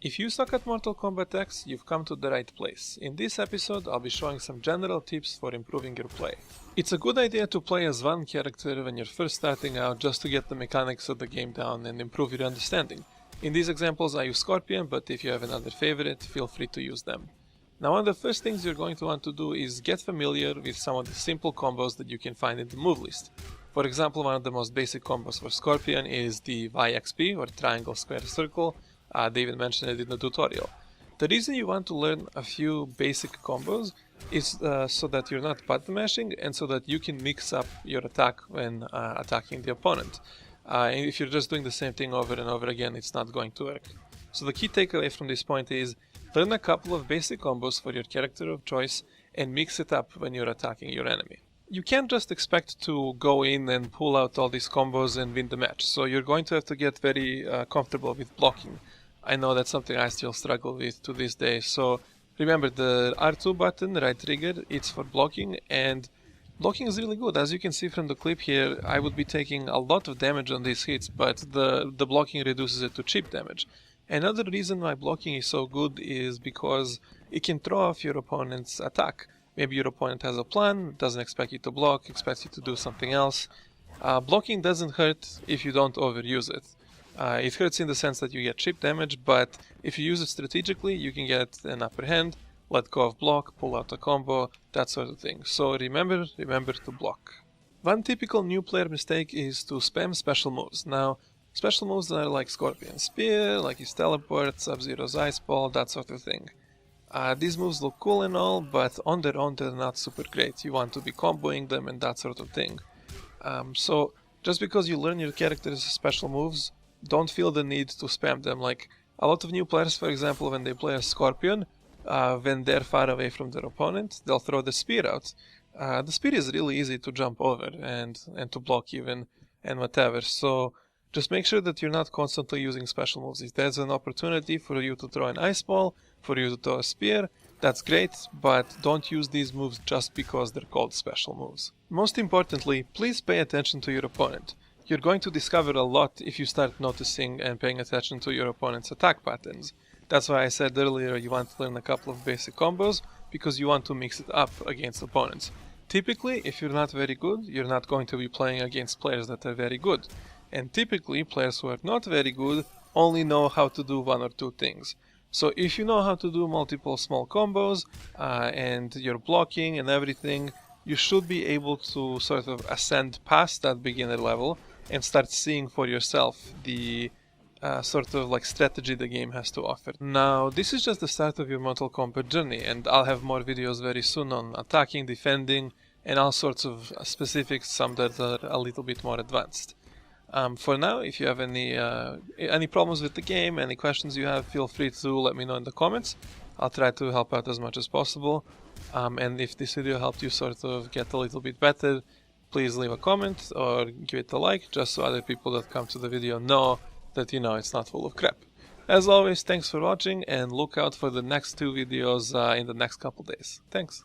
If you suck at Mortal Kombat X, you've come to the right place. In this episode, I'll be showing some general tips for improving your play. It's a good idea to play as one character when you're first starting out just to get the mechanics of the game down and improve your understanding. In these examples I use Scorpion, but if you have another favorite, feel free to use them. Now, one of the first things you're going to want to do is get familiar with some of the simple combos that you can find in the move list. For example, one of the most basic combos for Scorpion is the YXP, or Triangle Square Circle. They even mentioned it in the tutorial. The reason you want to learn a few basic combos is so that you're not button mashing and so that you can mix up your attack when attacking the opponent. And if you're just doing the same thing over and over again, it's not going to work. So the key takeaway from this point is learn a couple of basic combos for your character of choice and mix it up when you're attacking your enemy. You can't just expect to go in and pull out all these combos and win the match, so you're going to have to get very comfortable with blocking. I know that's something I still struggle with to this day, so remember the R2 button, right trigger, it's for blocking, and blocking is really good. As you can see from the clip here, I would be taking a lot of damage on these hits, but the blocking reduces it to cheap damage. Another reason why blocking is so good is because it can throw off your opponent's attack. Maybe your opponent has a plan, doesn't expect you to block, expects you to do something else. Blocking doesn't hurt if you don't overuse it. It hurts in the sense that you get cheap damage, but if you use it strategically, you can get an upper hand, let go of block, pull out a combo, that sort of thing. So remember to block. One typical new player mistake is to spam special moves. Now, special moves are like Scorpion Spear, like his teleport, Sub-Zero's Ice Ball, that sort of thing. These moves look cool and all, but on their own they're not super great. You want to be comboing them and that sort of thing. So just because you learn your character's special moves, don't feel the need to spam them. Like a lot of new players, for example, when they play a Scorpion, when they're far away from their opponent, they'll throw the spear out. The spear is really easy to jump over and to block even and whatever. So just make sure that you're not constantly using special moves. If there's an opportunity for you to throw an ice ball, for you to throw a spear, that's great, but don't use these moves just because they're called special moves. Most importantly, please pay attention to your opponent. You're going to discover a lot if you start noticing and paying attention to your opponent's attack patterns. That's why I said earlier you want to learn a couple of basic combos, because you want to mix it up against opponents. Typically, if you're not very good, you're not going to be playing against players that are very good. And typically, players who are not very good only know how to do one or two things. So if you know how to do multiple small combos and you're blocking and everything, you should be able to sort of ascend past that beginner level and start seeing for yourself the sort of like strategy the game has to offer. Now, this is just the start of your Mortal Kombat journey, and I'll have more videos very soon on attacking, defending, and all sorts of specifics, some that are a little bit more advanced. For now, if you have any problems with the game, any questions you have, feel free to let me know in the comments. I'll try to help out as much as possible. And if this video helped you sort of get a little bit better, please leave a comment or give it a like, just so other people that come to the video know that, it's not full of crap. As always, thanks for watching, and look out for the next two videos in the next couple days. Thanks!